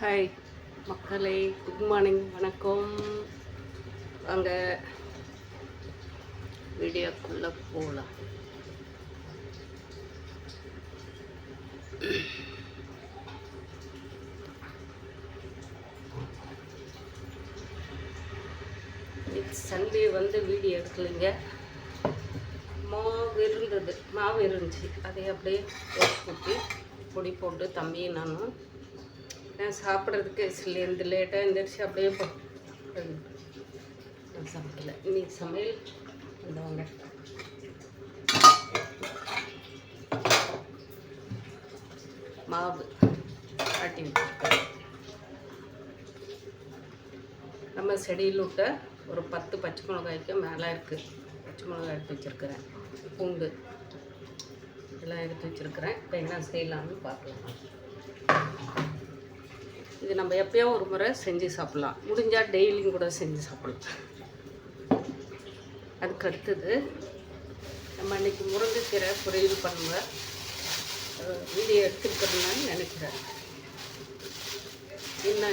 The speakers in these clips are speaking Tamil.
ஹாய் மக்களே, குட் மார்னிங், வணக்கம். வாங்க வீடியோக்குள்ளே போகலாம். சண்டே வீடியோ எடுக்கலைங்க. மாவு இருந்துச்சு, அதை அப்படியே ஊற்றி பொடி போட்டு தம்பி நானும் சாப்பிட்றதுக்கு சிலேருந்து லேட்டாக எழுந்திரிச்சு அப்படியே சமைக்கல. இன்னைக்கு சமையல் வந்தவங்க மாவு ஆட்டி வச்சுருக்கேன். நம்ம செடியில் விட்ட ஒரு 10 பச்சை மிளகாய்க்கு மேலே இருக்குது. பச்சை மிளகாய் எடுத்து வச்சுருக்கிறேன், பூண்டு எல்லாம் எடுத்து வச்சுருக்கிறேன். இப்போ என்ன செய்யலாம்னு பார்க்கலாம். இது நம்ம எப்போயோ ஒரு முறை செஞ்சு சாப்பிட்லாம், முடிஞ்சால் டெய்லியும் கூட செஞ்சு சாப்பிட்லாம். அதுக்கு அடுத்தது நம்ம இன்றைக்கி முருங்கைக்கீரை பொரியல் பண்ணுவேன். வீடியோ எடுத்துருக்கிறதுனான்னு நினைக்கிறேன். என்ன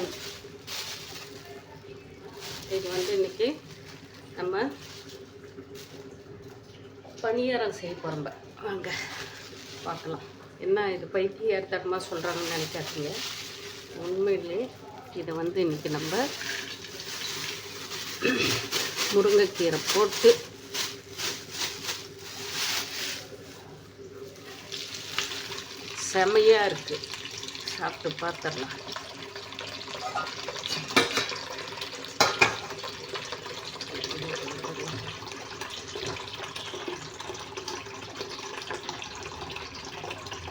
இது இன்றைக்கி நம்ம பணியாரம் செய்ய போகிறோம். வாங்க பார்க்கலாம். என்ன இது பைத்தியத்தனமாக சொல்கிறாங்கன்னு நினைக்காதீங்க. உண்மையிலே இதை இன்றைக்கி நம்ம முருங்கைக்கீரை போட்டு செமையாக இருக்குது. சாப்பிட்டு பார்த்துடலாம்.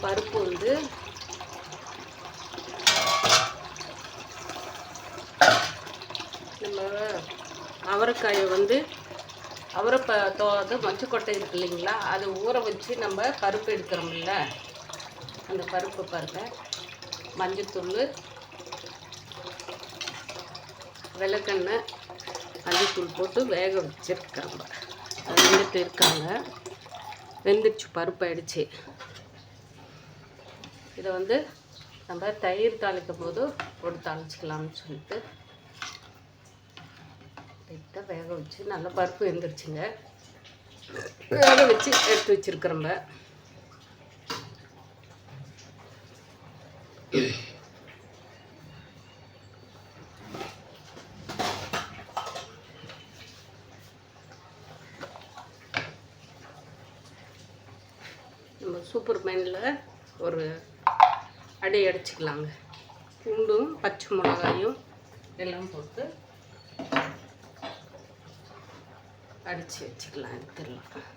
பருப்பு நம்ம அவரைக்காயை மொச்சக்கொட்டை இருக்கு இல்லைங்களா, அதை ஊற வச்சு நம்ம பருப்பு எடுக்கிறோம்ல, அந்த பருப்பு பாருங்க, மஞ்சத்தூள், விளக்கெண்ணெய், மஞ்சத்தூள் போட்டு வேக வச்சுருக்காங்க. அது வெந்துட்டு இருக்காங்க. வெந்துடுச்சு, பருப்பு ஆயிடுச்சு. இதை நம்ம தயிர் தாளிக்கும் போது போட்டு தாளிச்சிக்கலாம்னு சொல்லிட்டு லைட்டாக வேக வச்சு நல்லா பருப்பு வெந்துருச்சுங்க. வேக வச்சு எடுத்து வச்சுருக்கிறோம்ப. நம்ம சூப்பர் மைனில் ஒரு அடி அடிச்சுக்கலாங்க. பூண்டும் பச்சை மிளகாயும் எல்லாம் போட்டு அடித்து வச்சுக்கலாம், எடுத்துடலாம்.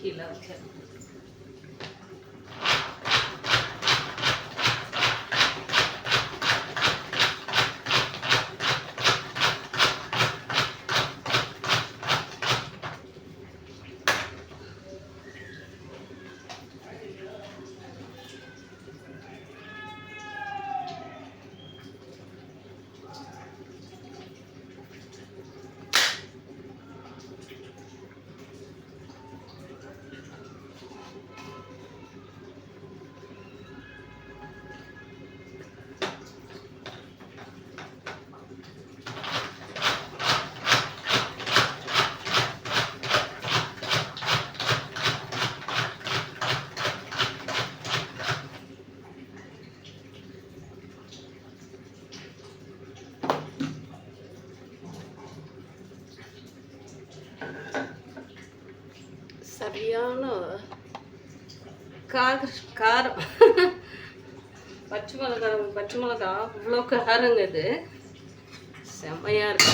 கீழே வச்சு சரியான காரம் பச்சை மிளகா அவ்வளோ காரங்க இது, செம்மையாக இருக்கு.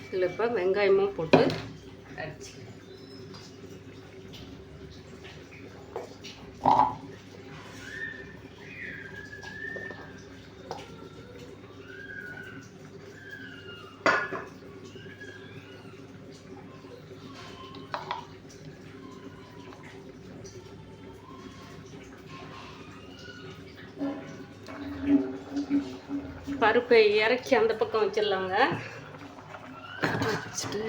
இதில் இப்போ வெங்காயமும் போட்டு அடிச்சு பருப்பை இறக்கி அந்த பக்கம் வச்சிடலாங்க. வச்சுட்டு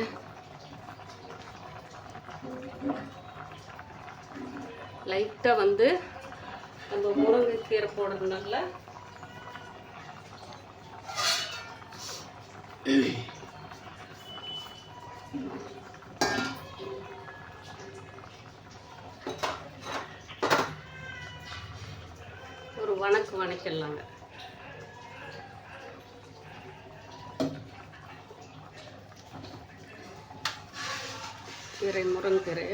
லைட்டாக வந்து நம்ம முருங்கைக்கீரை போடுறதுனால ஒரு வணக்கிடலாங்க. கீரை, முருங்கீரை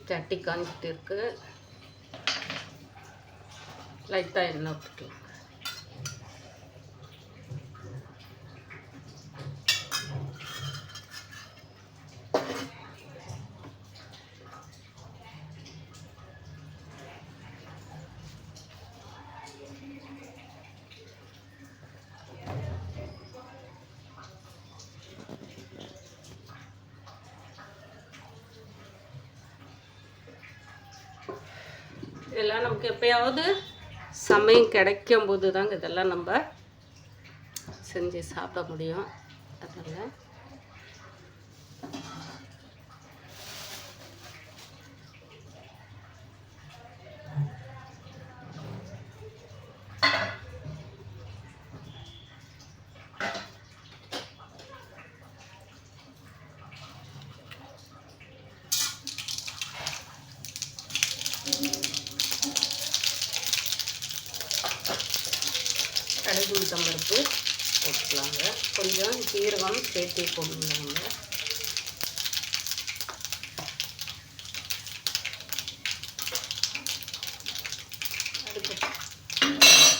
சட்டி காஞ்சிட்டு இருக்கு. லைட்டாக எண்ணெய் விட்டுக்கலாம். இதெல்லாம் நமக்கு எப்பயாவது சமயம் கிடைக்கும் போது தாங்க இதெல்லாம் நம்ம செஞ்சு சாப்பிட முடியும். அதனால் கடுகு உளுத்தம் பருப்பு போட்டுக்கலாங்க. கொஞ்சம் ஜீரகம் சேர்த்து போடணுங்க. அதுக்கு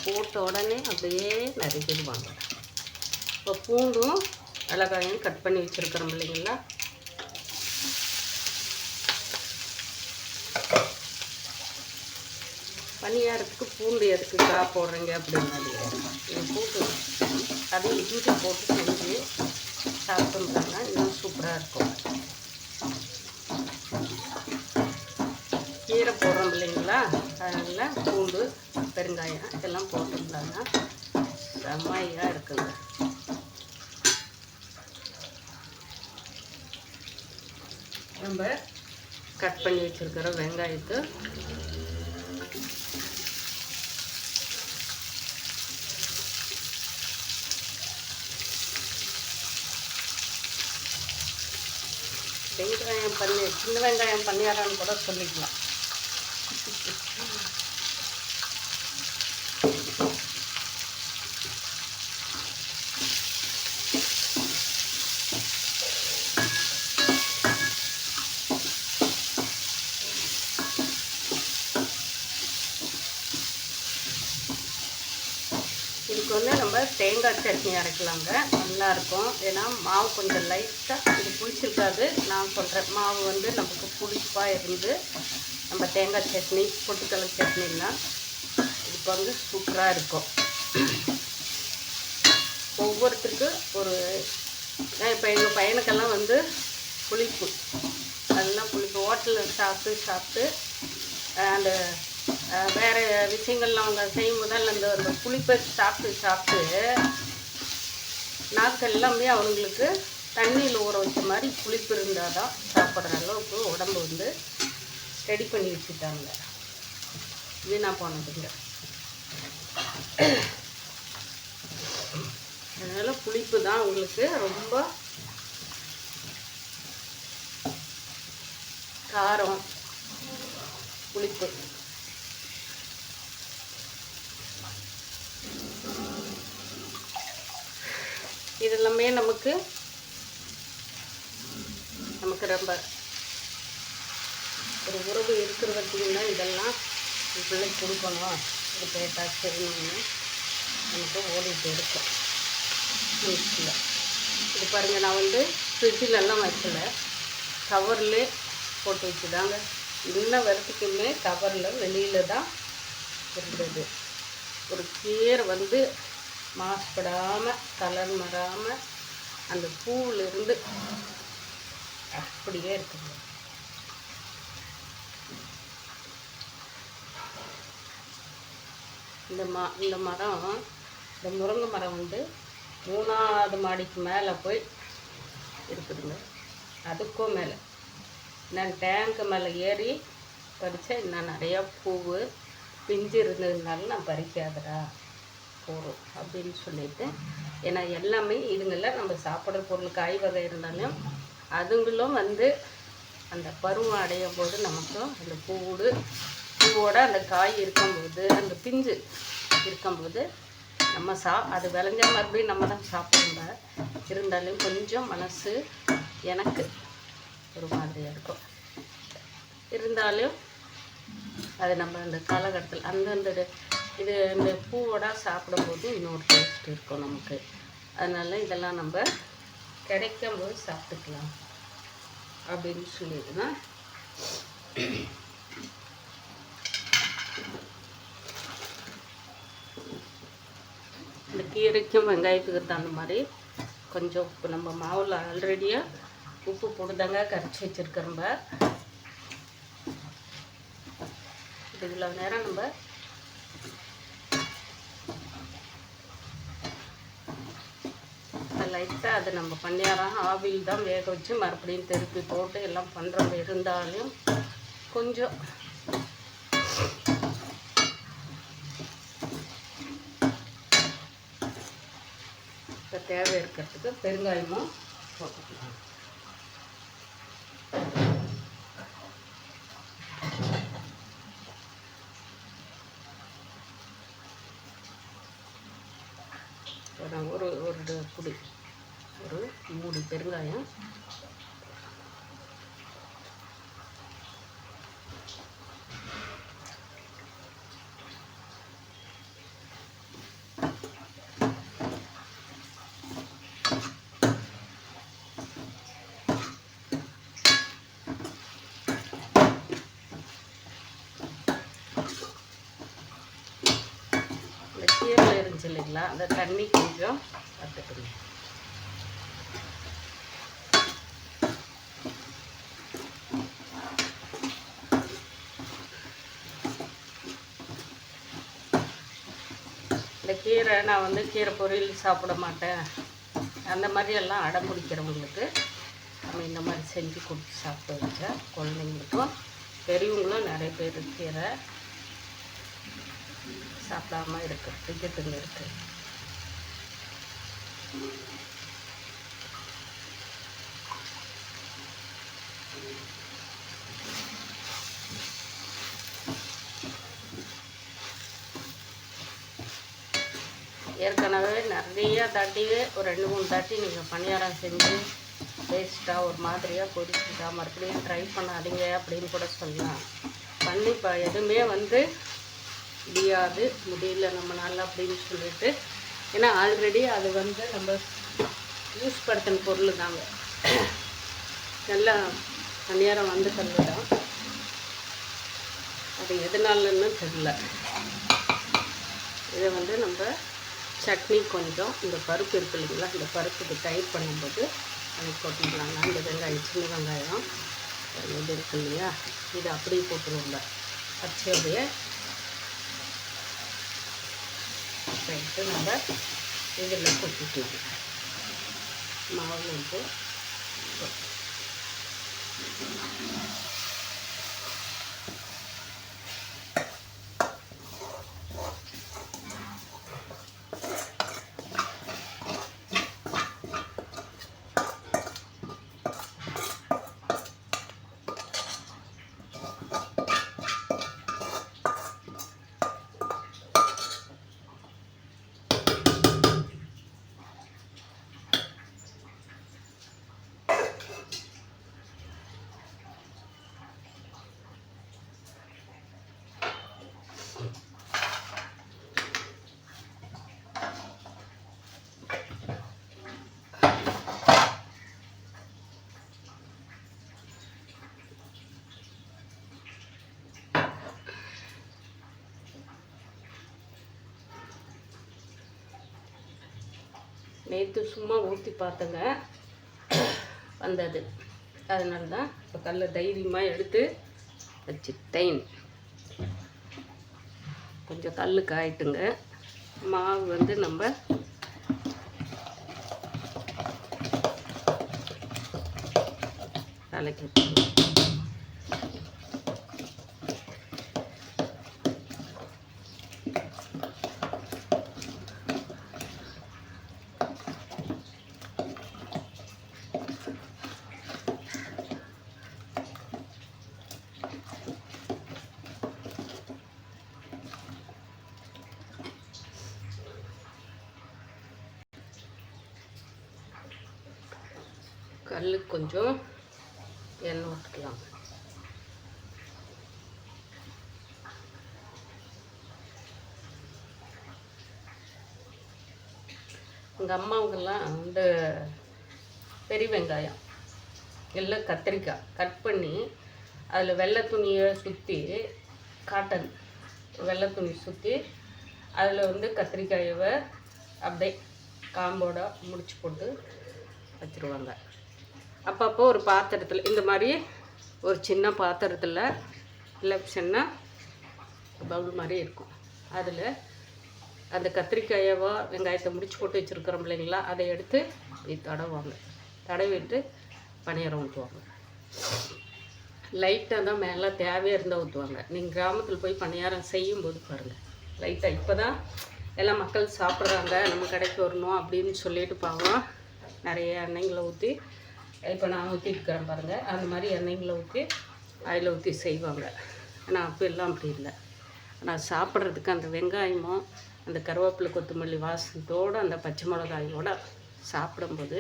போட்ட உடனே அப்படியே நறுக்கிடுவாங்க. இப்போ பூண்டும் மிளகாயும் கட் பண்ணி வச்சுருக்கிறோம் இல்லைங்களா, பணியாரத்துக்கு பூண்டு எதுக்குக்கா போடுறீங்க அப்படின்னாலே பூண்டு அது இஞ்சி போட்டு செஞ்சு சாப்பிட்டோம்னா இன்னும் சூப்பராக இருக்கும். கீரை போடுறோம் இல்லைங்களா, அதனால் பூண்டு பெருங்காயம் இதெல்லாம் போட்டோம்னா செம்மையாக இருக்குங்க. நம்ம கட் பண்ணி வச்சுருக்கிற வெங்காயத்தை சின்ன வெங்காயம் பணியாரம்னு கூட சொல்லிக்கலாம். இதுக்கு வந்து நம்ம தேங்காய் சட்னி அரைக்கலாங்க, நல்லாயிருக்கும். ஏன்னா மாவு கொஞ்சம் லைட்டாக இது புளிச்சிருக்காது. நான் சொல்கிறேன், மாவு வந்து நமக்கு புளிப்பாக இருந்து நம்ம தேங்காய் சட்னி பொட்டுக்கடலை சட்னிலாம் இதுக்கு வந்து சூப்பராக இருக்கும். ஒவ்வொருத்தருக்கு ஒரு இப்போ எங்கள் பையனுக்கெல்லாம் வந்து புளிப்பு, அதெல்லாம் புளிப்பு ஹோட்டலில் சாப்பிட்டு அந்த வேறு விஷயங்கள்லாம் அவங்க செய்யும் போதால் அந்த புளிப்பை சாப்பிட்டு நாக்கு எல்லாமே அவங்களுக்கு தண்ணியில் ஊற வச்ச மாதிரி புளிப்பு இருந்தால் தான் சாப்பிட்ற அளவுக்கு உடம்பு வந்து ரெடி பண்ணி வச்சுட்டாங்க. வீணாக போனதுங்க. அதனால் புளிப்பு தான் உங்களுக்கு ரொம்ப காரம் புளிப்பு. இதெல்லாமே நமக்கு ரொம்ப ஒரு உறவு இருக்கிறதுக்குன்னா இதெல்லாம் பிள்ளைக்கு கொடுக்கணும், இது கேட்டால் சரின்னு நமக்கு ஓடிட்டு இருக்கும். வீட்டில் இது பாருங்கள், நான் வந்து ஃப்ரிட்ஜிலெல்லாம் வைக்கல, கவர்லே போட்டு வச்சுதாங்க. இன்ன வரைக்குமே கவரில் வெளியில் தான் இருந்தது. ஒரு கீரை வந்து மாசுபடாமல் கலர் மாறாமல் அந்த பூவிலிருந்து அப்படியே இருக்குது. இந்த மரம், இந்த முருங்கை மரம் வந்து 3ஆவது மாடிக்கு மேலே போய் இருக்குதுங்க. அதுக்கும் மேலே நான் டேங்க்கு மேலே ஏறி பறித்தா இன்னும் நிறையா பூவு பிஞ்சு இருந்ததுனால நான் பறிக்காதடா போகிறோம் அப்படின்னு சொல்லிட்டு, ஏன்னா எல்லாமே இதுங்கெல்லாம் நம்ம சாப்பிட்ற பொருள் காய் வகை இருந்தாலும் அதுங்களும் வந்து அந்த பருவம் அடையும் போது நமக்கு அந்த பூவோட அந்த காய் இருக்கும்போது, அந்த பிஞ்சு இருக்கும்போது நம்ம அது விளைஞ்ச மறுபடியும் நம்ம தான் சாப்பிடுங்க. இருந்தாலும் கொஞ்சம் மனசு எனக்கு ஒரு மாதிரியாக இருக்கும். இருந்தாலும் அது நம்ம அந்த காலகட்டத்தில் அந்த இந்த பூவோட சாப்பிடும்போது இன்னொரு டேஸ்ட் இருக்கும் நமக்கு. அதனால் இதெல்லாம் நம்ம கிடைக்கும் போது சாப்பிட்டுக்கலாம் அப்படின்னு சொல்லிட்டு தான் இந்த கீரைக்கும் வெங்காயத்துக்கு தகுந்த மாதிரி கொஞ்சம் உப்பு, நம்ம மாவில் ஆல்ரெடியாக உப்பு போட்டுதாங்க கரைச்சி வச்சுருக்கிறோம்ப. இவ்வளோ நேரம் நம்ம லைட்டாக அதை நம்ம பணியாரம் ஆவியில் தான் வேக வச்சு மறுபடியும் திருப்பி போட்டு எல்லாம் பண்ணுறோம். இருந்தாலும் கொஞ்சம் இப்போ தேவை இருக்கிறதுக்கு பெருங்காயமும் போட்டுக்கலாம். ஒரு குடி, ஒரு மூடி பெருங்காயம், இந்த கீரை இருந்துச்சு இல்லைங்களா, அந்த தண்ணி கொஞ்சம் பார்த்துக்கணும். இந்த கீரை நான் வந்து கீரை பொரியல் சாப்பிட மாட்டேன், அந்த மாதிரியெல்லாம் அடம் பிடிக்கிறவங்களுக்கு நம்ம இந்த மாதிரி செஞ்சு கொடுத்து சாப்பிட்டு வச்சா குழந்தைங்களுக்கும் பெரியவங்களும் நிறைய பேர் கீரை சாப்பிடாம இருக்குது, பிடிக்கிறதுங்க இருக்குது. ஏற்கனவே நிறைய தாட்டி ஒரு 2-3 தாட்டி நீங்கள் பணியாரம் செஞ்சு வேஸ்ட்டாக ஒரு மாதிரியாக பொரிச்சுட்டா மறுபடியும் ட்ரை பண்ணாதீங்க அப்படின்னு கூட சொல்லலாம். பண்ணி எதுவுமே வந்து முடியல நம்மளால் அப்படின்னு சொல்லிட்டு, ஏன்னா ஆல்ரெடி அது வந்து நம்ம யூஸ் படுத்தின பொருள் தாங்க. நல்லா பணியாரம் வந்து கல்லுதான், அது எதனாலன்னு தெரியல. இதை வந்து நம்ம சட்னி கொஞ்சம் இந்த பருப்பு இருக்கு இல்லைங்களா, இந்த பருப்புக்கு டைட் பண்ணும்போது அது போட்டுக்கலாங்க. இந்த வெங்காயம், சின்ன வெங்காயம் இது இருக்கு இல்லையா, இது அப்படியே போட்டுருவோங்க. பச்சையோடைய எடுத்து நம்ம இதில் கொட்டிக்கலாம். மாவு வந்து நேற்று சும்மா ஊற்றி பார்த்தங்க வந்தது. அதனால தான் இப்போ கல்லை தைரியமாக எடுத்து வச்சுட்டேன். கொஞ்சம் கல் காயிட்டுங்க. மாவு வந்து நம்ம கலக்கி கல் கொஞ்சம் எண்ணெய் ஊற்றிக்கலாம். எங்கள் அம்மாவுங்கெல்லாம் வந்து பெரிய வெங்காயம் இல்லை கத்திரிக்காய் கட் பண்ணி அதில் வெள்ளை துணியை சுற்றி காட்டன் வெள்ளை துணி சுற்றி அதில் வந்து கத்திரிக்காயை அப்படியே காம்போட முடிச்சு போட்டு வச்சுருவாங்க. அப்பப்போ ஒரு பாத்திரத்தில் இந்த மாதிரி ஒரு சின்ன பாத்திரத்தில் இல்லை சின்ன பவுல் மாதிரி இருக்கும். அதில் அந்த கத்திரிக்காயவோ வெங்காயத்தை முடிச்சு போட்டு வச்சுருக்கிறோம் இல்லைங்களா, அதை எடுத்து தடவுவாங்க. தடவிட்டு பணியாரம் ஊற்றுவாங்க. லைட்டாக தான் மேலே தேவையாக இருந்தால் ஊற்றுவாங்க. நீங்கள் கிராமத்தில் போய் பணியாரம் செய்யும்போது பாருங்கள், லைட்டாக இப்போ தான் எல்லாம் மக்கள் சாப்பிட்றாங்க, நம்ம கடைக்கு வரணும் அப்படின்னு சொல்லிட்டு பாவம் நிறைய எண்ணெய்களை ஊற்றி, இப்போ நான் ஊற்றிருக்கிறேன் பாருங்கள், அந்த மாதிரி எண்ணெய்களை ஊற்றி அதில் ஊற்றி செய்வாங்க. ஆனால் அப்போ எல்லாம் அப்படி இல்லை. ஆனால் சாப்பிட்றதுக்கு அந்த வெங்காயமும் அந்த கருவேப்பிலை கொத்தமல்லி வாசனத்தோடு அந்த பச்சை மிளகாயோடு சாப்பிடும்போது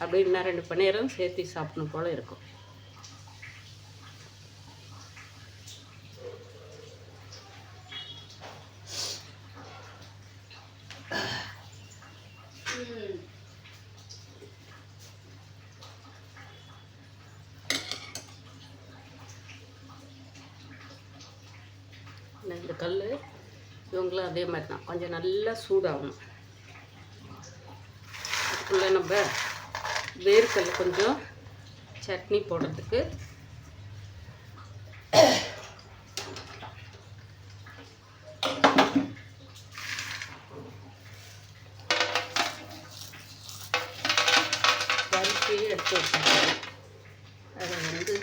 அப்படி இன்னும் 2 பணியாரம் சேர்த்து சாப்பிடணும் போல் இருக்கும். இந்த கல் இவங்களும் அதே மாதிரி தான் கொஞ்சம் நல்லா சூடாகணும். அதுக்குள்ளே நம்ம வேர்க்கல் கொஞ்சம் சட்னி போடுறதுக்கு பருப்பி எடுத்து வச்சுருக்கேன். அதை வந்து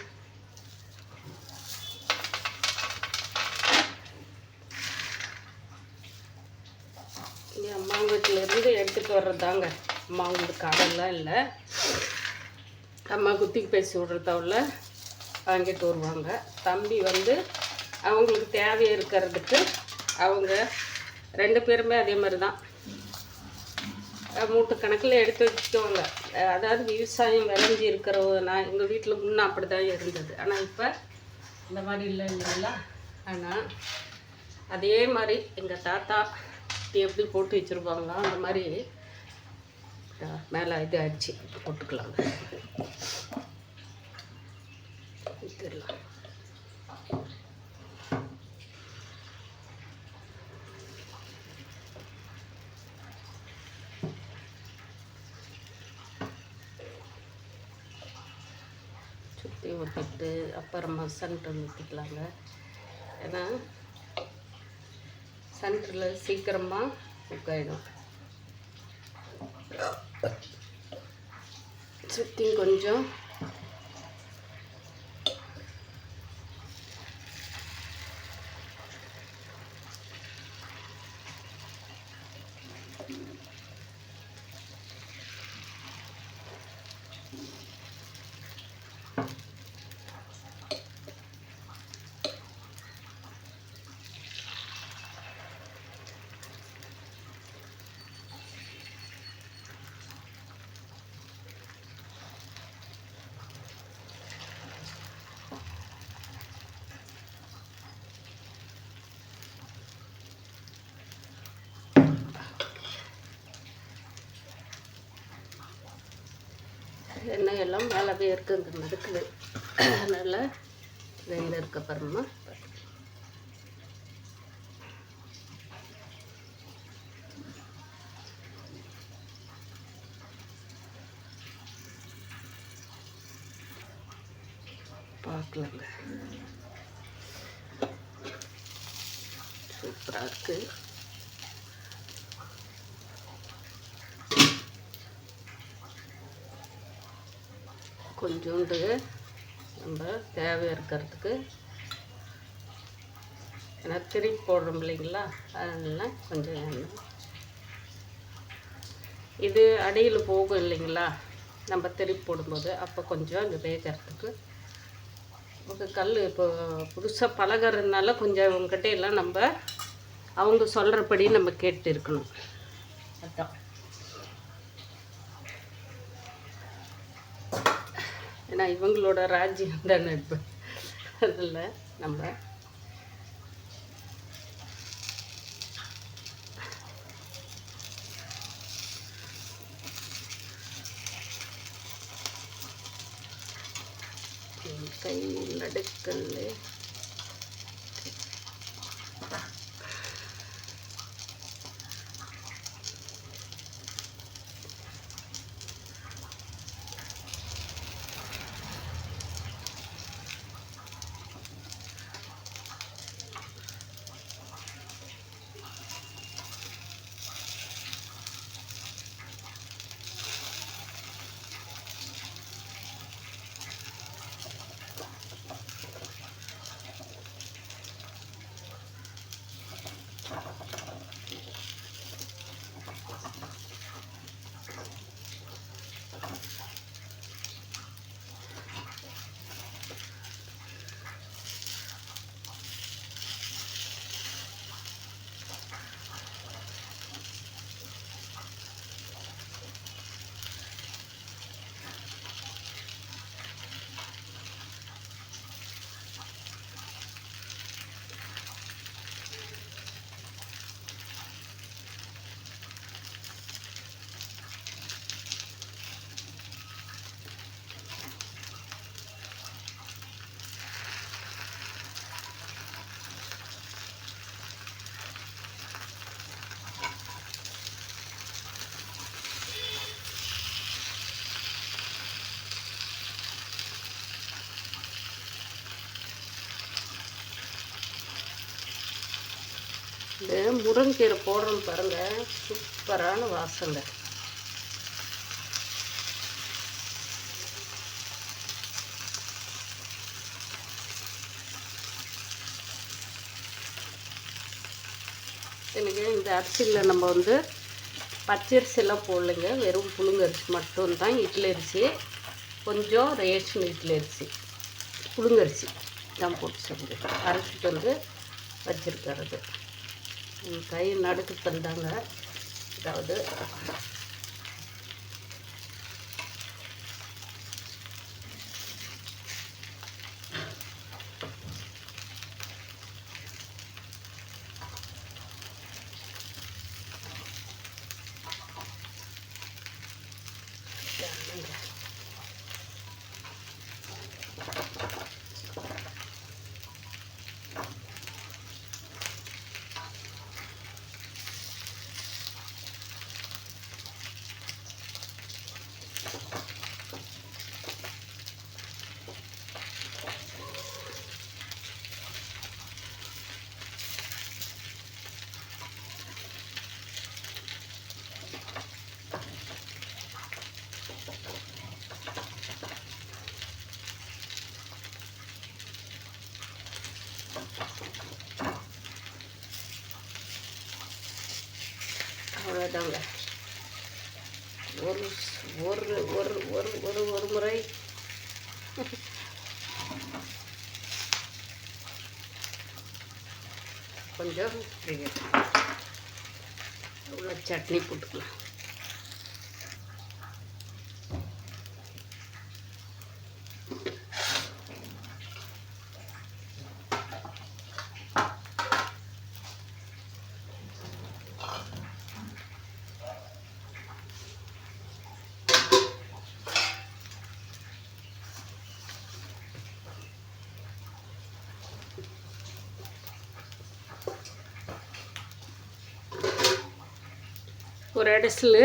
அம்மா வீட்டிலேருந்து எடுத்துகிட்டு வர்றதாங்க. அம்மா உங்களுக்கு கடல்லாம் இல்லை, அம்மா குத்திக்கு பேசி விட்றதாவில் வாங்கிட்டு வருவாங்க. தம்பி வந்து அவங்களுக்கு தேவை இருக்கிறதுக்கு அவங்க 2 பேருமே அதே மாதிரி தான் மூட்டை கணக்கில் எடுத்து வச்சுக்குவாங்க. அதாவது விவசாயம் விளைஞ்சி இருக்கிறவங்க, நான் எங்கள் வீட்டில் முன்னே அப்படி தான் இருந்தது. ஆனால் இப்போ இந்த மாதிரி இல்லை இல்லைங்களா. ஆனால் அதே மாதிரி எங்கள் தாத்தா எப்படி போட்டு வச்சுருப்பாங்களோ அந்த மாதிரி மேலே இது அடிச்சு போட்டுக்கலாங்க. ஊற்றிடலாம். சுற்றி ஊற்றிட்டு அப்புறமா சென்டர் ஊற்றிக்கலாங்க. ஏன்னா சென்டரில் சீக்கிரமாக குக் ஆகிடும். சுற்றியும் கொஞ்சம் எண்ணெய் எல்லாம் மேலவே இருக்குது, நடுக்குது. அதனால் வெந்ததுக்கு அப்புறமா பார்க்கலாங்க. சூப்பராக இருக்குது. கொஞ்சோண்டு நம்ம தேவை இருக்கிறதுக்கு, ஏன்னா திருப்பி போடுறோம் இல்லைங்களா, அதனால கொஞ்சம் எண்ணெய். இது அடியில் போகும் இல்லைங்களா நம்ம திருப்பி போடும்போது, அப்போ கொஞ்சம் இந்த வேகிறதுக்கு. ஒரு கல் இப்போ புதுசாக பழகிறதுனால கொஞ்சம் அவங்ககிட்ட எல்லாம் நம்ம அவங்க சொல்கிறபடி நம்ம கேட்டு இருக்கணும். அதுதான். ஏன்னா இவங்களோட ராஜ்யம் தானே இப்போ. அதில் நம்ம கை நடுக்கல் இந்த முருங்கீரை போடுறோம் பாருங்கள், சூப்பரான வாசனை. எனக்கு இந்த அரிசியில் நம்ம வந்து பச்சரிசியெல்லாம் போடலைங்க, வெறும் புழுங்கரிசி மட்டும்தான். இட்லி அரிசி, கொஞ்சம் ரேஷன் இட்லி அரிசி, புழுங்கரிசி தான் போட்டு செஞ்சு அரைச்சிட்டு வந்து வச்சுருக்கிறது. கை நடுக்கு தந்தாங்க. அதாவது அவ்வளோதாங்க. ஒரு ஒரு ஒரு ஒரு ஒரு ஒரு முறை கொஞ்சம் உள்ள சட்னி போட்டுக்கலாம். ஒரு அடிசில்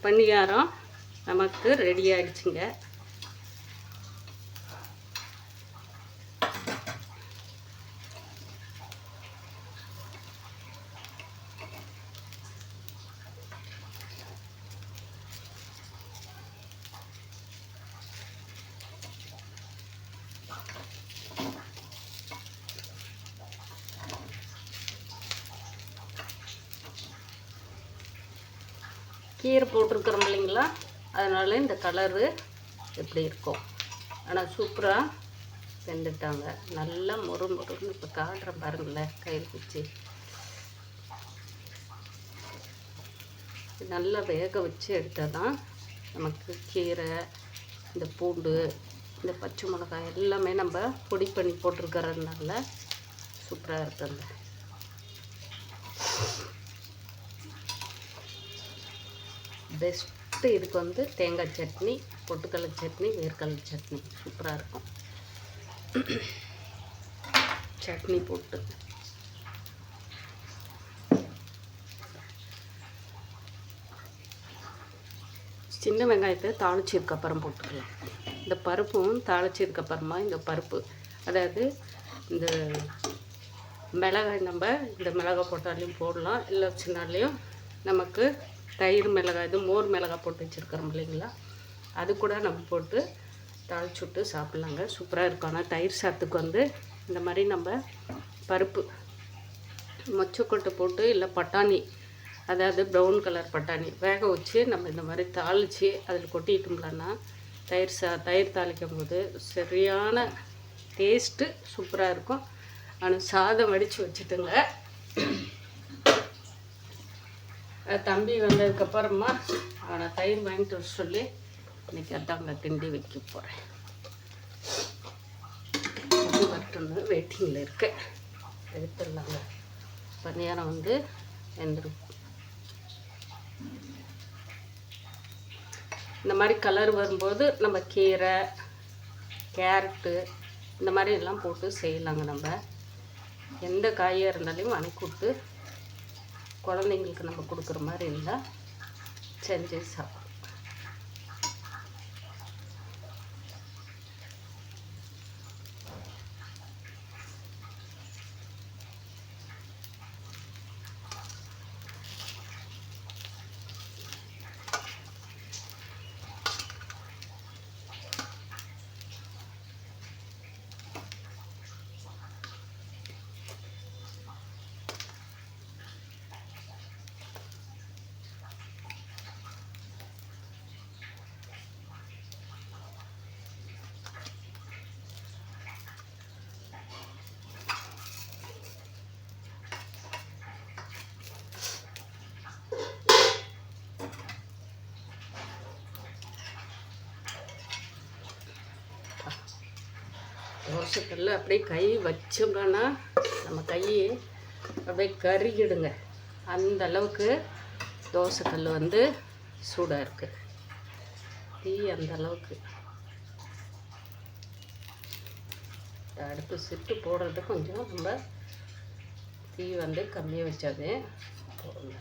பணியாரம் நமக்கு ரெடி ஆகிடுச்சுங்க. கீரை போட்டிருக்கிறோம் இல்லைங்களா, அதனால இந்த கலரு எப்படி இருக்கும். ஆனால் சூப்பராக வெந்துட்டாங்க. நல்லா மொறுன்னு இப்போ காட்டுறேன் பாருங்களேன். கையில் வச்சு நல்லா வேக வச்சு எடுத்தால் தான் நமக்கு கீரை, இந்த பூண்டு, இந்த பச்சை மிளகாய் எல்லாமே நம்ம பொடி பண்ணி போட்டிருக்கிறதுனால சூப்பராக இருக்குங்க. பெஸ்ட்டு இதுக்கு வந்து தேங்காய் சட்னி, பொட்டுக்கடலை சட்னி, வேர்க்கடலை சட்னி சூப்பராக இருக்கும். சட்னி போட்டு சின்ன வெங்காயத்தை தாளிச்சதுக்கப்புறம் போட்டுக்கலாம். இந்த பருப்பும் தாளிச்சதுக்கப்புறமா இந்த பருப்பு, அதாவது இந்த மிளகாய், நம்ம இந்த மிளகாய் போட்டாலையும் போடலாம், இல்லை சின்னாலையும் நமக்கு தயிர் மிளகாய், இது மோர் மிளகாய் போட்டு வச்சுருக்கிறோம் இல்லைங்களா, அது கூட நம்ம போட்டு தாளிச்சு விட்டு சாப்பிட்லாங்க. சூப்பராக இருக்கும். ஆனால் தயிர் சாத்துக்கு வந்து இந்த மாதிரி நம்ம பருப்பு மொச்சக்கொட்டை போட்டு, இல்லை பட்டாணி, அதாவது ப்ரௌன் கலர் பட்டாணி வேக வச்சு நம்ம இந்த மாதிரி தாளித்து அதில் கொட்டிட்டோம்லன்னா தயிர் தாளிக்கும் போது சரியான டேஸ்ட்டு சூப்பராக இருக்கும். ஆனால் சாதம் வடித்து வச்சுட்டுங்க. தம்பி வந்ததுக்கப்புறமா அவனை தயிர் வாங்கிட்டு வர சொல்லி இன்றைக்கி அதாங்க கிண்டி வைக்க போகிறேன். வரட்டுன்னு வெயிட்டிங்கில் இருக்கேன். எடுத்துடலாங்க. பணியாரம் வந்து வெந்துடும். இந்த மாதிரி கலர் வரும்போது நம்ம கீரை, கேரட்டு இந்த மாதிரி எல்லாம் போட்டு செய்யலாங்க. நம்ம எந்த காயாக இருந்தாலையும் வணக்கி விட்டு குழந்தைங்களுக்கு நம்ம கொடுக்குற மாதிரி இருந்தால் செஞ்சு சாப்பிடுவோம். தோசைக்கல்ல அப்படியே கை வச்சோம்னா நம்ம கையை அப்படியே கருகிடுங்க. அந்த அளவுக்கு தோசைக்கல் வந்து சூடாக இருக்குது. தீ அந்த அளவுக்கு. அடுப்பு சிட்டு போடுறது கொஞ்சம் நம்ம தீ வந்து கம்மியாக வச்சாதே போடுங்க.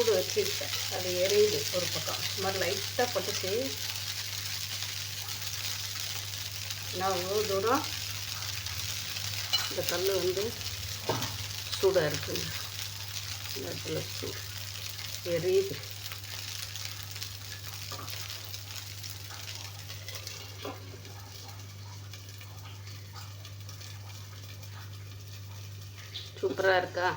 சூடு வச்சுருக்கேன், அது எரியுது ஒரு பக்கம். இந்த மாதிரி லைட்டாக பட்டுச்சு. நான் அவ்வளோ தூரம் இந்த கல் வந்து சூடாக இருக்குங்க. இந்த இடத்துல சூடு எரியுது. சூப்பராக இருக்கா?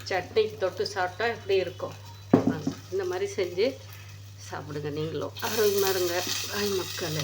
சட்னிக்கு தொட்டு சாப்பிட்டா எப்படி இருக்கும்? இந்த மாதிரி செஞ்சு சாப்பிடுங்க நீங்களும். ஆரோக்கியமாக இருங்க பாய் மக்களே.